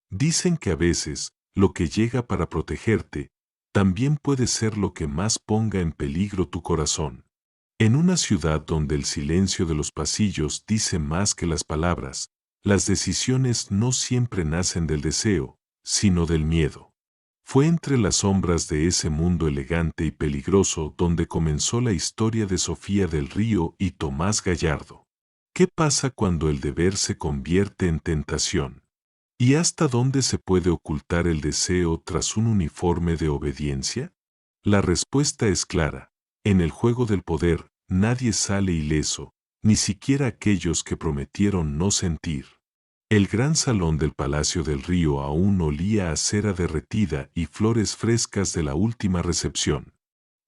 Dicen que a veces, lo que llega para protegerte, también puede ser lo que más ponga en peligro tu corazón. En una ciudad donde el silencio de los pasillos dice más que las palabras, las decisiones no siempre nacen del deseo, sino del miedo. Fue entre las sombras de ese mundo elegante y peligroso donde comenzó la historia de Sofía del Río y Tomás Gallardo. ¿Qué pasa cuando el deber se convierte en tentación? ¿Y hasta dónde se puede ocultar el deseo tras un uniforme de obediencia? La respuesta es clara. En el juego del poder, nadie sale ileso, ni siquiera aquellos que prometieron no sentir. El gran salón del Palacio del Río aún olía a cera derretida y flores frescas de la última recepción.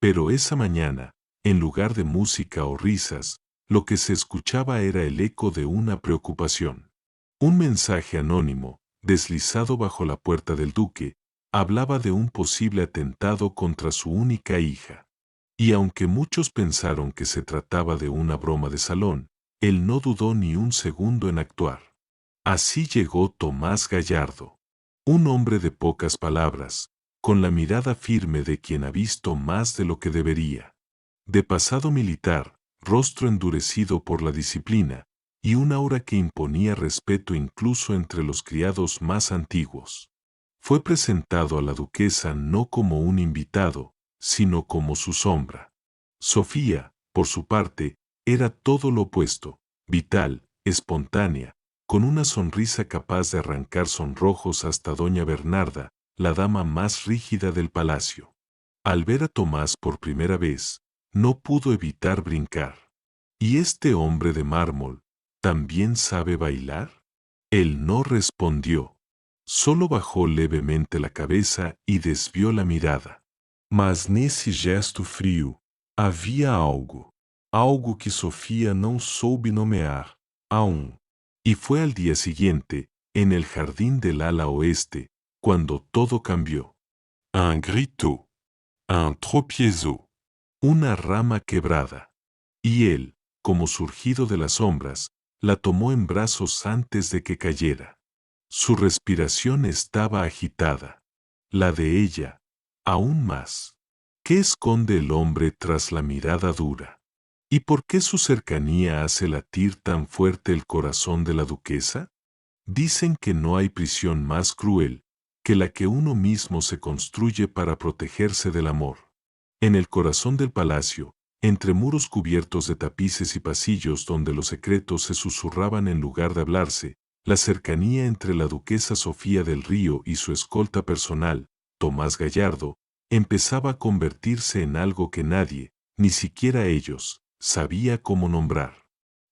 Pero esa mañana, en lugar de música o risas, lo que se escuchaba era el eco de una preocupación. Un mensaje anónimo, deslizado bajo la puerta del duque, hablaba de un posible atentado contra su única hija. Y aunque muchos pensaron que se trataba de una broma de salón, él no dudó ni un segundo en actuar. Así llegó Tomás Gallardo, un hombre de pocas palabras, con la mirada firme de quien ha visto más de lo que debería. De pasado militar, rostro endurecido por la disciplina, y un aura que imponía respeto incluso entre los criados más antiguos. Fue presentado a la duquesa no como un invitado, sino como su sombra. Sofía, por su parte, era todo lo opuesto, vital, espontánea, con una sonrisa capaz de arrancar sonrojos hasta doña Bernarda, la dama más rígida del palacio. Al ver a Tomás por primera vez, no pudo evitar brincar. ¿Y este hombre de mármol también sabe bailar? Él no respondió. Solo bajó levemente la cabeza y desvió la mirada. Mas nesse gesto frio, havia algo que Sofía não soube nomear, aún. Y fue al día siguiente, en el jardín del ala oeste, cuando todo cambió. Un grito, un tropiezo, una rama quebrada. Y él, como surgido de las sombras, la tomó en brazos antes de que cayera. Su respiración estaba agitada. La de ella, aún más. ¿Qué esconde el hombre tras la mirada dura? ¿Y por qué su cercanía hace latir tan fuerte el corazón de la duquesa? Dicen que no hay prisión más cruel que la que uno mismo se construye para protegerse del amor. En el corazón del palacio, entre muros cubiertos de tapices y pasillos donde los secretos se susurraban en lugar de hablarse, la cercanía entre la duquesa Sofía del Río y su escolta personal, Tomás Gallardo, empezaba a convertirse en algo que nadie, ni siquiera ellos, sabía cómo nombrar.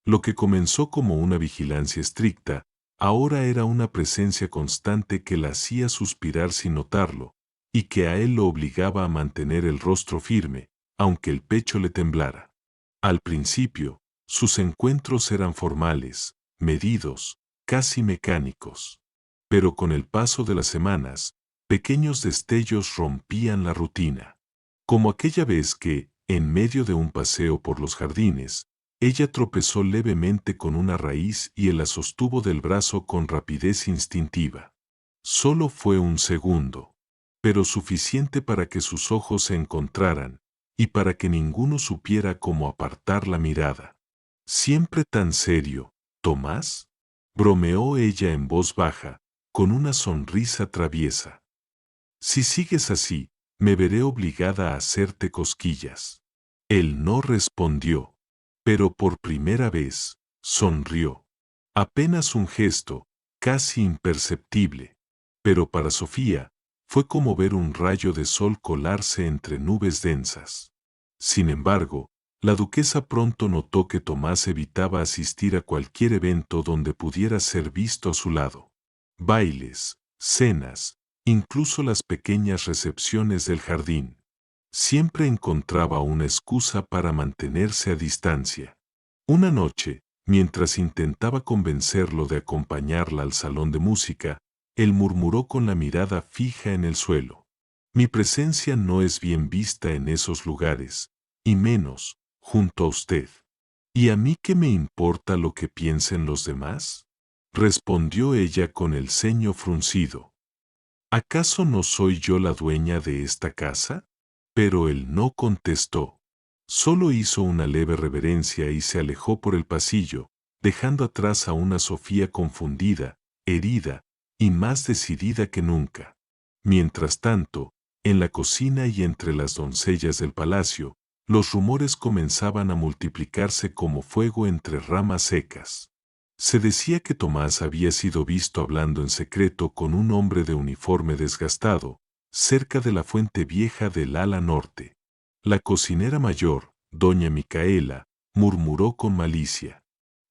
Lo que comenzó como una vigilancia estricta, ahora era una presencia constante que la hacía suspirar sin notarlo, y que a él lo obligaba a mantener el rostro firme, aunque el pecho le temblara. Al principio, sus encuentros eran formales, medidos, casi mecánicos. Pero con el paso de las semanas, pequeños destellos rompían la rutina. Como aquella vez que, en medio de un paseo por los jardines, ella tropezó levemente con una raíz y él la sostuvo del brazo con rapidez instintiva. Solo fue un segundo, pero suficiente para que sus ojos se encontraran y para que ninguno supiera cómo apartar la mirada. Siempre tan serio, Tomás, bromeó ella en voz baja, con una sonrisa traviesa. Si sigues así, me veré obligada a hacerte cosquillas. Él no respondió, pero por primera vez, sonrió. Apenas un gesto, casi imperceptible, pero para Sofía, fue como ver un rayo de sol colarse entre nubes densas. Sin embargo, la duquesa pronto notó que Tomás evitaba asistir a cualquier evento donde pudiera ser visto a su lado. Bailes, cenas, incluso las pequeñas recepciones del jardín. Siempre encontraba una excusa para mantenerse a distancia. Una noche, mientras intentaba convencerlo de acompañarla al salón de música, él murmuró con la mirada fija en el suelo. Mi presencia no es bien vista en esos lugares, y menos, junto a usted. ¿Y a mí qué me importa lo que piensen los demás? respondió ella con el ceño fruncido. ¿Acaso no soy yo la dueña de esta casa? Pero él no contestó. Solo hizo una leve reverencia y se alejó por el pasillo, dejando atrás a una Sofía confundida, herida y más decidida que nunca. Mientras tanto, en la cocina y entre las doncellas del palacio, los rumores comenzaban a multiplicarse como fuego entre ramas secas. Se decía que Tomás había sido visto hablando en secreto con un hombre de uniforme desgastado, cerca de la fuente vieja del ala norte. La cocinera mayor, doña Micaela, murmuró con malicia.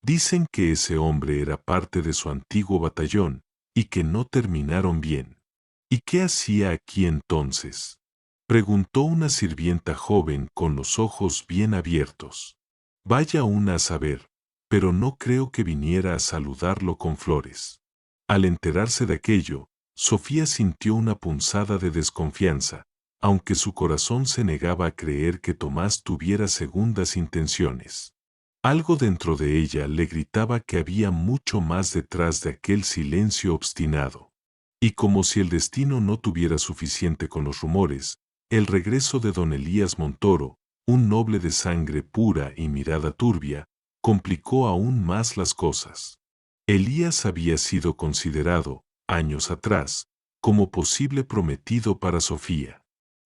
Dicen que ese hombre era parte de su antiguo batallón y que no terminaron bien. ¿Y qué hacía aquí entonces? Preguntó una sirvienta joven con los ojos bien abiertos. Vaya una a saber, pero no creo que viniera a saludarlo con flores. Al enterarse de aquello, Sofía sintió una punzada de desconfianza, aunque su corazón se negaba a creer que Tomás tuviera segundas intenciones. Algo dentro de ella le gritaba que había mucho más detrás de aquel silencio obstinado. Y como si el destino no tuviera suficiente con los rumores, el regreso de don Elías Montoro, un noble de sangre pura y mirada turbia, complicó aún más las cosas. Elías había sido considerado, años atrás, como posible prometido para Sofía.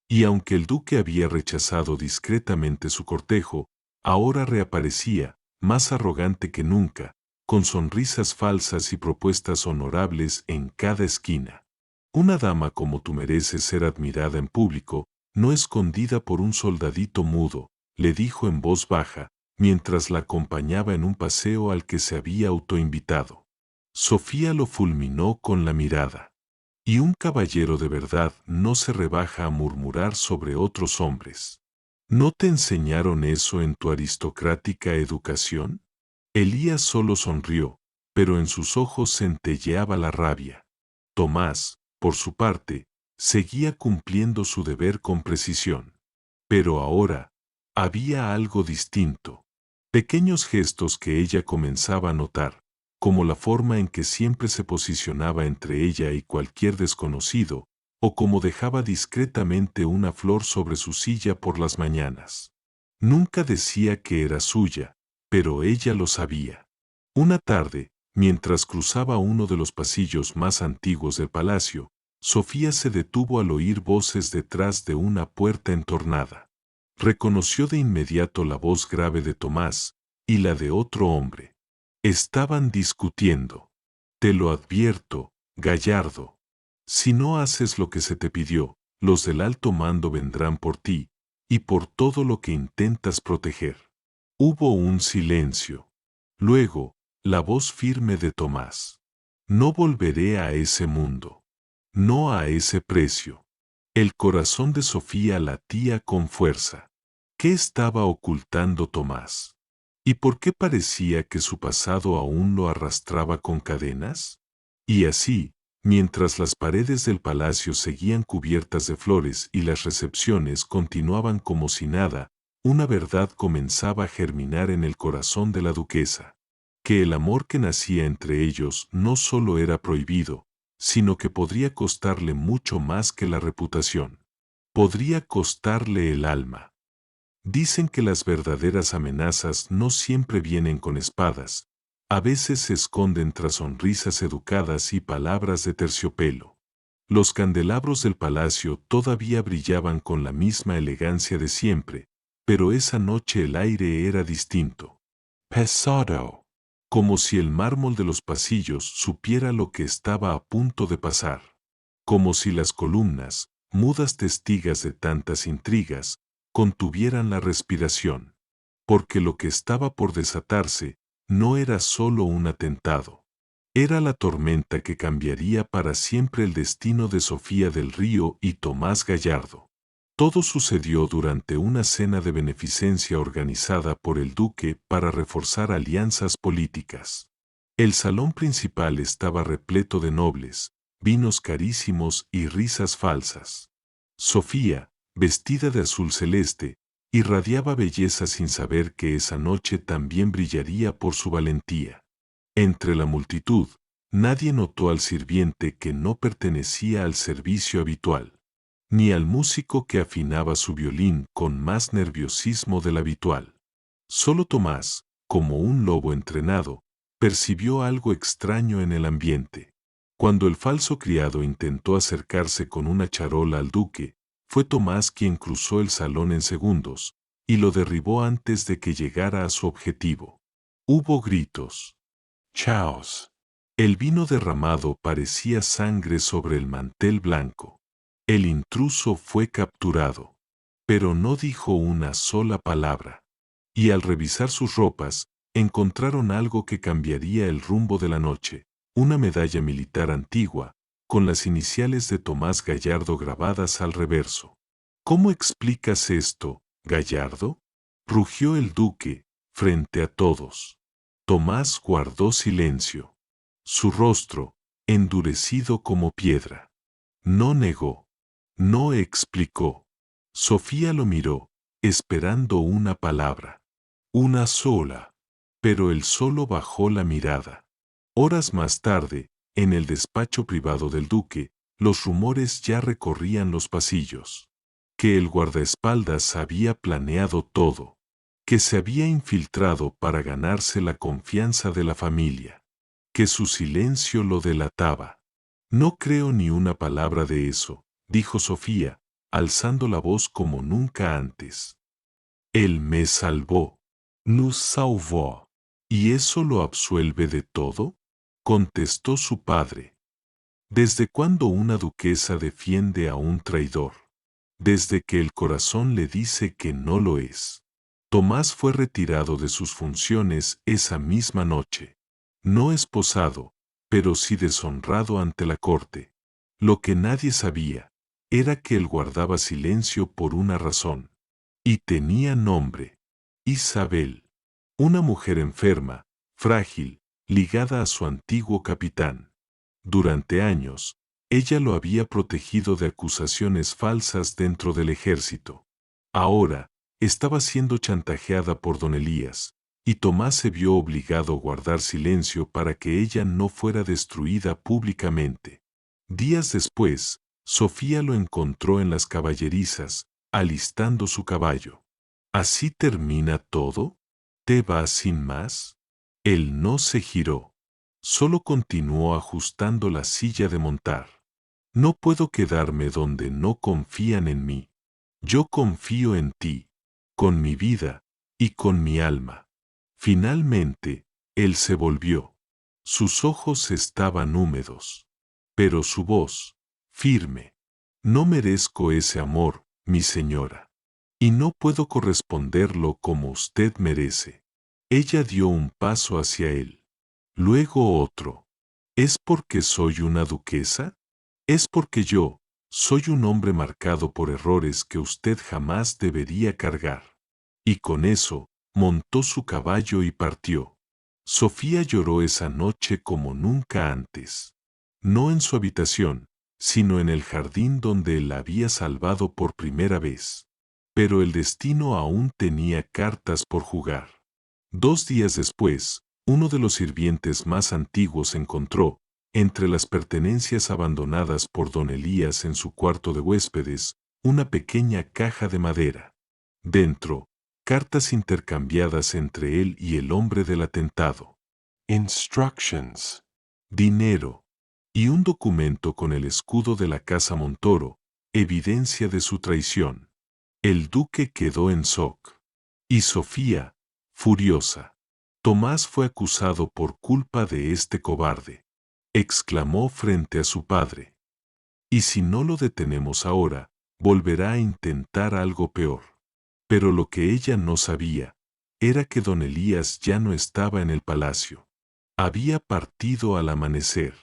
Y aunque el duque había rechazado discretamente su cortejo, ahora reaparecía, más arrogante que nunca, con sonrisas falsas y propuestas honorables en cada esquina. Una dama como tú mereces ser admirada en público, no escondida por un soldadito mudo, le dijo en voz baja, mientras la acompañaba en un paseo al que se había autoinvitado. Sofía lo fulminó con la mirada. Y un caballero de verdad no se rebaja a murmurar sobre otros hombres. ¿No te enseñaron eso en tu aristocrática educación? Elías solo sonrió, pero en sus ojos centelleaba la rabia. Tomás, por su parte, seguía cumpliendo su deber con precisión. Pero ahora, había algo distinto. Pequeños gestos que ella comenzaba a notar, como la forma en que siempre se posicionaba entre ella y cualquier desconocido, o como dejaba discretamente una flor sobre su silla por las mañanas. Nunca decía que era suya, pero ella lo sabía. Una tarde, mientras cruzaba uno de los pasillos más antiguos del palacio, Sofía se detuvo al oír voces detrás de una puerta entornada. Reconoció de inmediato la voz grave de Tomás y la de otro hombre. Estaban discutiendo. Te lo advierto, Gallardo. Si no haces lo que se te pidió, los del alto mando vendrán por ti y por todo lo que intentas proteger. Hubo un silencio. Luego, la voz firme de Tomás. No volveré a ese mundo. No a ese precio. El corazón de Sofía latía con fuerza. ¿Qué estaba ocultando Tomás? ¿Y por qué parecía que su pasado aún lo arrastraba con cadenas? Y así, mientras las paredes del palacio seguían cubiertas de flores y las recepciones continuaban como si nada, una verdad comenzaba a germinar en el corazón de la duquesa, que el amor que nacía entre ellos no solo era prohibido, sino que podría costarle mucho más que la reputación. Podría costarle el alma. Dicen que las verdaderas amenazas no siempre vienen con espadas, a veces se esconden tras sonrisas educadas y palabras de terciopelo. Los candelabros del palacio todavía brillaban con la misma elegancia de siempre, pero esa noche el aire era distinto. Pesado. Como si el mármol de los pasillos supiera lo que estaba a punto de pasar. Como si las columnas, mudas testigas de tantas intrigas, contuvieran la respiración. Porque lo que estaba por desatarse no era solo un atentado. Era la tormenta que cambiaría para siempre el destino de Sofía del Río y Tomás Gallardo. Todo sucedió durante una cena de beneficencia organizada por el duque para reforzar alianzas políticas. El salón principal estaba repleto de nobles, vinos carísimos y risas falsas. Sofía, vestida de azul celeste, irradiaba belleza sin saber que esa noche también brillaría por su valentía. Entre la multitud, Nadie notó al sirviente que no pertenecía al servicio habitual, ni al músico que afinaba su violín con más nerviosismo del habitual. Solo Tomás, como un lobo entrenado, percibió algo extraño en el ambiente. Cuando el falso criado intentó acercarse con una charola al duque, fue Tomás quien cruzó el salón en segundos, y lo derribó antes de que llegara a su objetivo. Hubo gritos. ¡Chaos! El vino derramado parecía sangre sobre el mantel blanco. El intruso fue capturado, pero no dijo una sola palabra. Y al revisar sus ropas, encontraron algo que cambiaría el rumbo de la noche, una medalla militar antigua, con las iniciales de Tomás Gallardo grabadas al reverso. ¿Cómo explicas esto, Gallardo? Rugió el duque, frente a todos. Tomás guardó silencio. Su rostro, endurecido como piedra. No negó. No explicó. Sofía lo miró, esperando una palabra. Una sola. Pero él solo bajó la mirada. Horas más tarde, en el despacho privado del duque, los rumores ya recorrían los pasillos. Que el guardaespaldas había planeado todo. Que se había infiltrado para ganarse la confianza de la familia. Que su silencio lo delataba. No creo ni una palabra de eso, dijo Sofía, alzando la voz como nunca antes. Él me salvó. Nos salvó. ¿Y eso lo absuelve de todo? Contestó su padre. ¿Desde cuándo una duquesa defiende a un traidor? Desde que el corazón le dice que no lo es. Tomás fue retirado de sus funciones esa misma noche. No esposado, pero sí deshonrado ante la corte. Lo que nadie sabía era que él guardaba silencio por una razón. Y tenía nombre. Isabel. Una mujer enferma, frágil, ligada a su antiguo capitán. Durante años, ella lo había protegido de acusaciones falsas dentro del ejército. Ahora, estaba siendo chantajeada por don Elías, y Tomás se vio obligado a guardar silencio para que ella no fuera destruida públicamente. Días después, Sofía lo encontró en las caballerizas, alistando su caballo. ¿Así termina todo? ¿Te vas sin más? Él no se giró. Solo continuó ajustando la silla de montar. No puedo quedarme donde no confían en mí. Yo confío en ti, con mi vida y con mi alma. Finalmente, él se volvió. Sus ojos estaban húmedos, pero su voz, firme. No merezco ese amor, mi señora. Y no puedo corresponderlo como usted merece. Ella dio un paso hacia él. Luego otro. ¿Es porque soy una duquesa? Es porque yo soy un hombre marcado por errores que usted jamás debería cargar. Y con eso, montó su caballo y partió. Sofía lloró esa noche como nunca antes. No en su habitación, sino en el jardín donde él la había salvado por primera vez. Pero el destino aún tenía cartas por jugar. 2 días después, uno de los sirvientes más antiguos encontró, entre las pertenencias abandonadas por don Elías en su cuarto de huéspedes, una pequeña caja de madera. Dentro, cartas intercambiadas entre él y el hombre del atentado. Instructions. Dinero. Y un documento con el escudo de la casa Montoro, evidencia de su traición. El duque quedó en shock. Y Sofía, furiosa. Tomás fue acusado por culpa de este cobarde. Exclamó frente a su padre. Y si no lo detenemos ahora, volverá a intentar algo peor. Pero lo que ella no sabía era que don Elías ya no estaba en el palacio. Había partido al amanecer,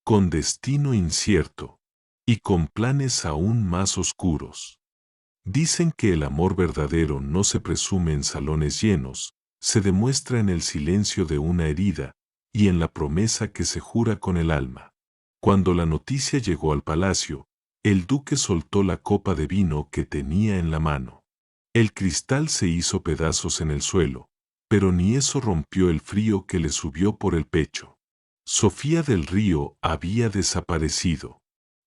con destino incierto y con planes aún más oscuros. Dicen que el amor verdadero no se presume en salones llenos, se demuestra en el silencio de una herida y en la promesa que se jura con el alma. Cuando la noticia llegó al palacio, el duque soltó la copa de vino que tenía en la mano. El cristal se hizo pedazos en el suelo, pero ni eso rompió el frío que le subió por el pecho. Sofía del Río había desaparecido,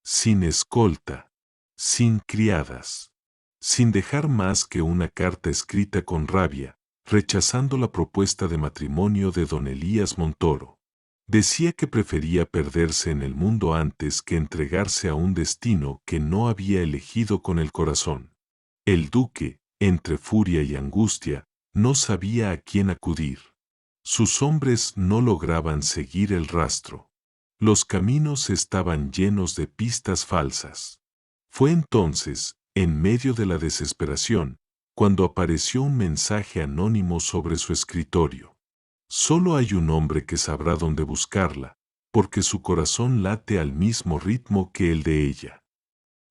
sin escolta, sin criadas, sin dejar más que una carta escrita con rabia, rechazando la propuesta de matrimonio de don Elías Montoro. Decía que prefería perderse en el mundo antes que entregarse a un destino que no había elegido con el corazón. El duque, entre furia y angustia, no sabía a quién acudir. Sus hombres no lograban seguir el rastro. Los caminos estaban llenos de pistas falsas. Fue entonces, en medio de la desesperación, cuando apareció un mensaje anónimo sobre su escritorio. Solo hay un hombre que sabrá dónde buscarla, porque su corazón late al mismo ritmo que el de ella.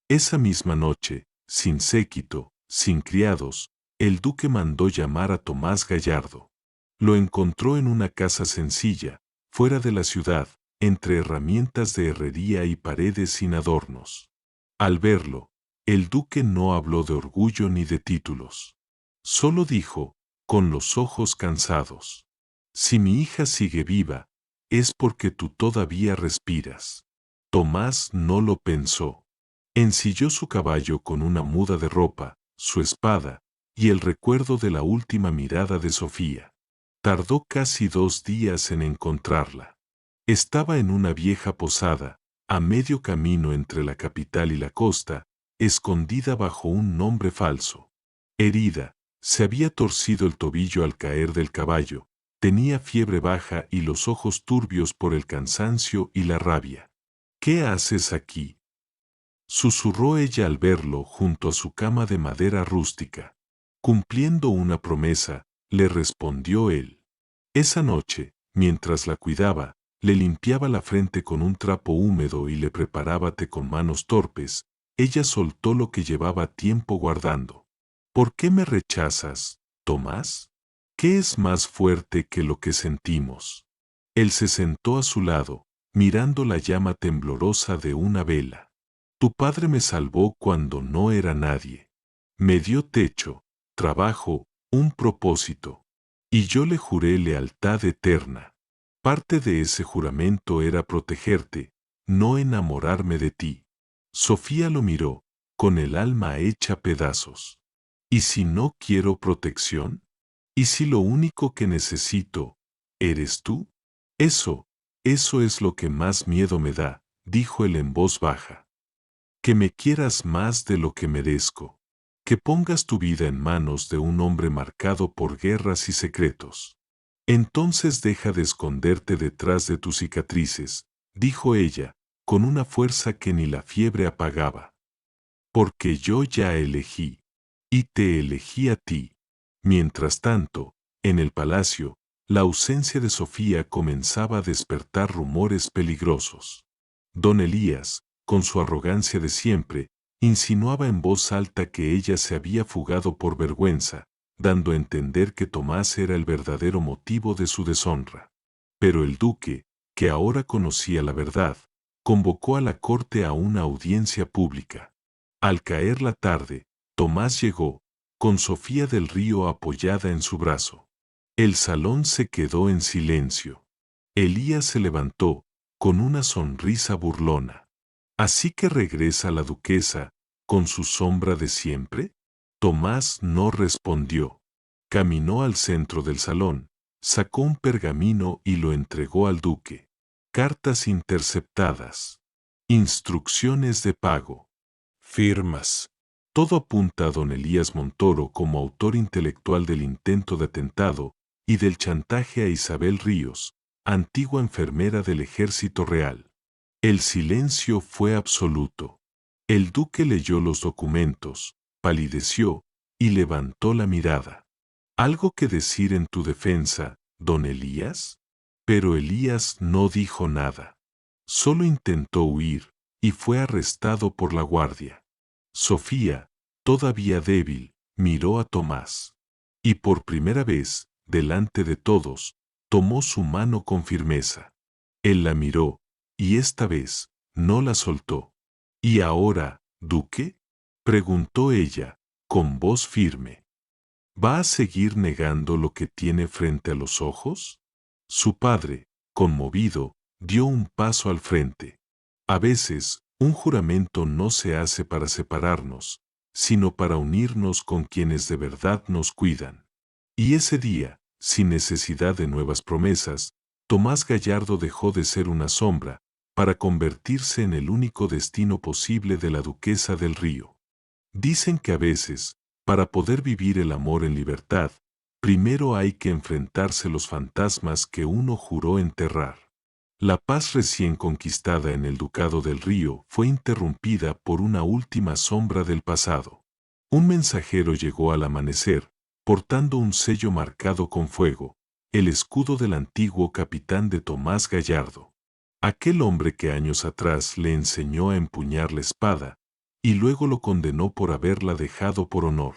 Esa misma noche, sin séquito, sin criados, el duque mandó llamar a Tomás Gallardo. Lo encontró en una casa sencilla, fuera de la ciudad, entre herramientas de herrería y paredes sin adornos. Al verlo, el duque no habló de orgullo ni de títulos. Solo dijo, con los ojos cansados: si mi hija sigue viva, es porque tú todavía respiras. Tomás no lo pensó. Ensilló su caballo con una muda de ropa, su espada, y el recuerdo de la última mirada de Sofía. Tardó casi 2 días en encontrarla. Estaba en una vieja posada, a medio camino entre la capital y la costa, escondida bajo un nombre falso. Herida, se había torcido el tobillo al caer del caballo, tenía fiebre baja y los ojos turbios por el cansancio y la rabia. ¿Qué haces aquí?, susurró ella al verlo junto a su cama de madera rústica. Cumpliendo una promesa, le respondió él. Esa noche, mientras la cuidaba, le limpiaba la frente con un trapo húmedo y le preparaba té con manos torpes, ella soltó lo que llevaba tiempo guardando. ¿Por qué me rechazas, Tomás? ¿Qué es más fuerte que lo que sentimos? Él se sentó a su lado, mirando la llama temblorosa de una vela. Tu padre me salvó cuando no era nadie. Me dio techo, trabajo, un propósito. Y yo le juré lealtad eterna. Parte de ese juramento era protegerte, no enamorarme de ti. Sofía lo miró, con el alma hecha pedazos. ¿Y si no quiero protección? ¿Y si lo único que necesito eres tú? Eso es lo que más miedo me da, dijo él en voz baja. Que me quieras más de lo que merezco. Que pongas tu vida en manos de un hombre marcado por guerras y secretos. Entonces deja de esconderte detrás de tus cicatrices, dijo ella, con una fuerza que ni la fiebre apagaba. Porque yo ya elegí, y te elegí a ti. Mientras tanto, en el palacio, la ausencia de Sofía comenzaba a despertar rumores peligrosos. Don Elías, con su arrogancia de siempre, insinuaba en voz alta que ella se había fugado por vergüenza, dando a entender que Tomás era el verdadero motivo de su deshonra. Pero el duque, que ahora conocía la verdad, convocó a la corte a una audiencia pública. Al caer la tarde, Tomás llegó, con Sofía del Río apoyada en su brazo. El salón se quedó en silencio. Elías se levantó, con una sonrisa burlona. ¿Así que regresa la duquesa, con su sombra de siempre? Tomás no respondió. Caminó al centro del salón, sacó un pergamino y lo entregó al duque. Cartas interceptadas. Instrucciones de pago. Firmas. Todo apunta a don Elías Montoro como autor intelectual del intento de atentado y del chantaje a Isabel Ríos, antigua enfermera del Ejército Real. El silencio fue absoluto. El duque leyó los documentos, palideció y levantó la mirada. ¿Algo que decir en tu defensa, don Elías? Pero Elías no dijo nada. Solo intentó huir y fue arrestado por la guardia. Sofía, todavía débil, miró a Tomás. Y por primera vez, delante de todos, tomó su mano con firmeza. Él la miró, y esta vez, no la soltó. ¿Y ahora, duque?, preguntó ella, con voz firme. ¿Va a seguir negando lo que tiene frente a los ojos? Su padre, conmovido, dio un paso al frente. A veces, un juramento no se hace para separarnos, sino para unirnos con quienes de verdad nos cuidan. Y ese día, sin necesidad de nuevas promesas, Tomás Gallardo dejó de ser una sombra, para convertirse en el único destino posible de la Duquesa del Río. Dicen que a veces, para poder vivir el amor en libertad, primero hay que enfrentarse los fantasmas que uno juró enterrar. La paz recién conquistada en el Ducado del Río fue interrumpida por una última sombra del pasado. Un mensajero llegó al amanecer, portando un sello marcado con fuego, el escudo del antiguo capitán de Tomás Gallardo. Aquel hombre que años atrás le enseñó a empuñar la espada, y luego lo condenó por haberla dejado por honor.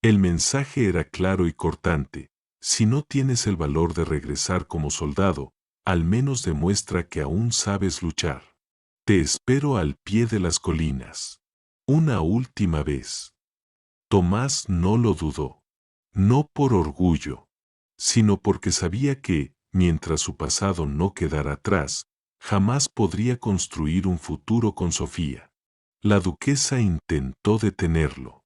El mensaje era claro y cortante: si no tienes el valor de regresar como soldado, al menos demuestra que aún sabes luchar. Te espero al pie de las colinas. Una última vez. Tomás no lo dudó. No por orgullo, sino porque sabía que, mientras su pasado no quedara atrás, jamás podría construir un futuro con Sofía. La duquesa intentó detenerlo.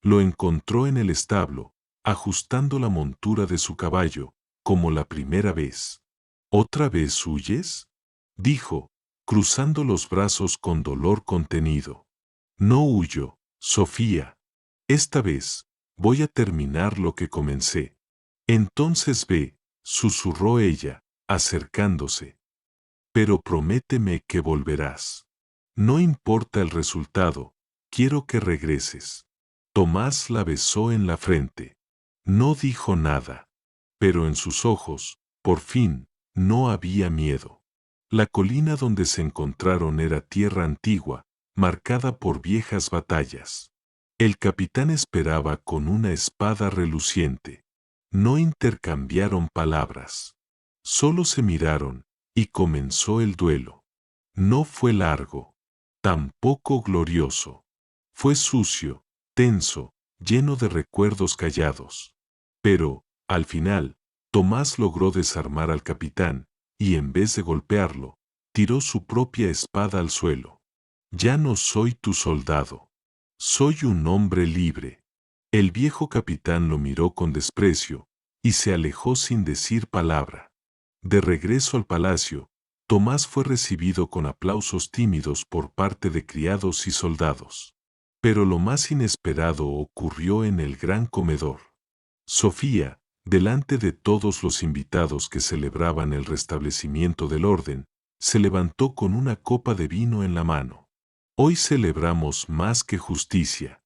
Lo encontró en el establo, ajustando la montura de su caballo, como la primera vez. ¿Otra vez huyes?, dijo, cruzando los brazos con dolor contenido. No huyo, Sofía. Esta vez, voy a terminar lo que comencé. Entonces ve, susurró ella, acercándose. Pero prométeme que volverás. No importa el resultado, quiero que regreses. Tomás la besó en la frente. No dijo nada, pero en sus ojos, por fin, no había miedo. La colina donde se encontraron era tierra antigua, marcada por viejas batallas. El capitán esperaba con una espada reluciente. No intercambiaron palabras. Solo se miraron, y comenzó el duelo. No fue largo, tampoco glorioso. Fue sucio, tenso, lleno de recuerdos callados. Pero, al final, Tomás logró desarmar al capitán, y en vez de golpearlo, tiró su propia espada al suelo. Ya no soy tu soldado. Soy un hombre libre. El viejo capitán lo miró con desprecio, y se alejó sin decir palabra. De regreso al palacio, Tomás fue recibido con aplausos tímidos por parte de criados y soldados. Pero lo más inesperado ocurrió en el gran comedor. Sofía, delante de todos los invitados que celebraban el restablecimiento del orden, se levantó con una copa de vino en la mano. Hoy celebramos más que justicia.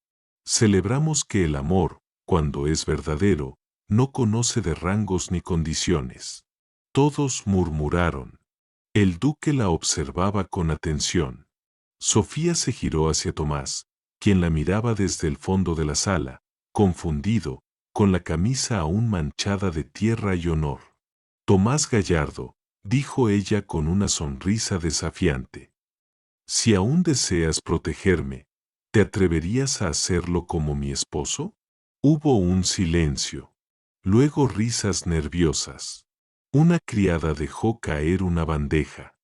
Celebramos que el amor, cuando es verdadero, no conoce de rangos ni condiciones. Todos murmuraron. El duque la observaba con atención. Sofía se giró hacia Tomás, quien la miraba desde el fondo de la sala, confundido, con la camisa aún manchada de tierra y honor. Tomás Gallardo, dijo ella con una sonrisa desafiante. Si aún deseas protegerme, ¿te atreverías a hacerlo como mi esposo? Hubo un silencio. Luego risas nerviosas. Una criada dejó caer una bandeja.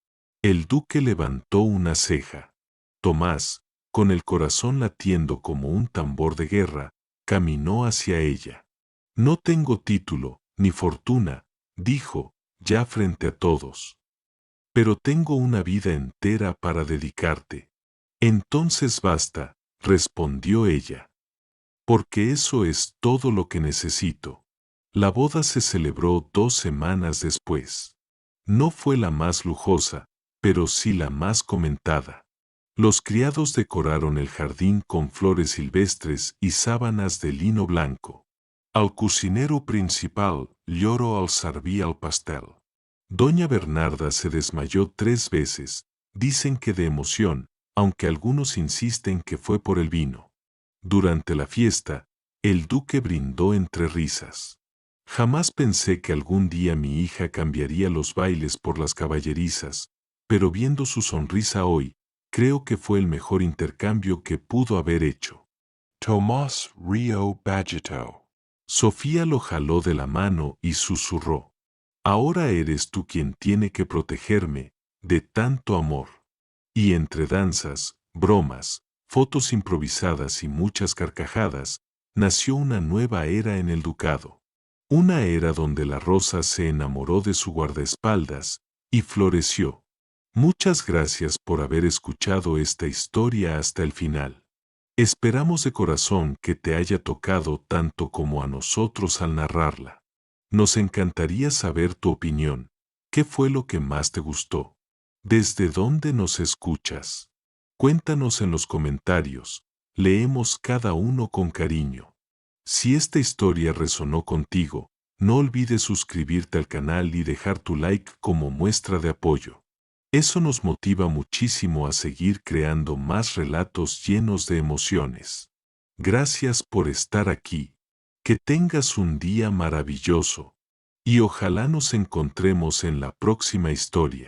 El duque levantó una ceja. Tomás, con el corazón latiendo como un tambor de guerra, caminó hacia ella. No tengo título, ni fortuna, dijo, ya frente a todos. Pero tengo una vida entera para dedicarte. Entonces basta, respondió ella. Porque eso es todo lo que necesito. La boda se celebró 2 semanas después. No fue la más lujosa, pero sí la más comentada. Los criados decoraron el jardín con flores silvestres y sábanas de lino blanco. Al cocinero principal, lloró al servir al pastel. Doña Bernarda se desmayó 3 veces, dicen que de emoción, aunque algunos insisten que fue por el vino. Durante la fiesta, el duque brindó entre risas. Jamás pensé que algún día mi hija cambiaría los bailes por las caballerizas, pero viendo su sonrisa hoy, creo que fue el mejor intercambio que pudo haber hecho. Tomás Río Bagito. Sofía lo jaló de la mano y susurró. Ahora eres tú quien tiene que protegerme, de tanto amor. Y entre danzas, bromas, fotos improvisadas y muchas carcajadas, nació una nueva era en el ducado. Una era donde la rosa se enamoró de su guardaespaldas y floreció. Muchas gracias por haber escuchado esta historia hasta el final. Esperamos de corazón que te haya tocado tanto como a nosotros al narrarla. Nos encantaría saber tu opinión. ¿Qué fue lo que más te gustó? ¿Desde dónde nos escuchas? Cuéntanos en los comentarios. Leemos cada uno con cariño. Si esta historia resonó contigo, no olvides suscribirte al canal y dejar tu like como muestra de apoyo. Eso nos motiva muchísimo a seguir creando más relatos llenos de emociones. Gracias por estar aquí. Que tengas un día maravilloso. Y ojalá nos encontremos en la próxima historia.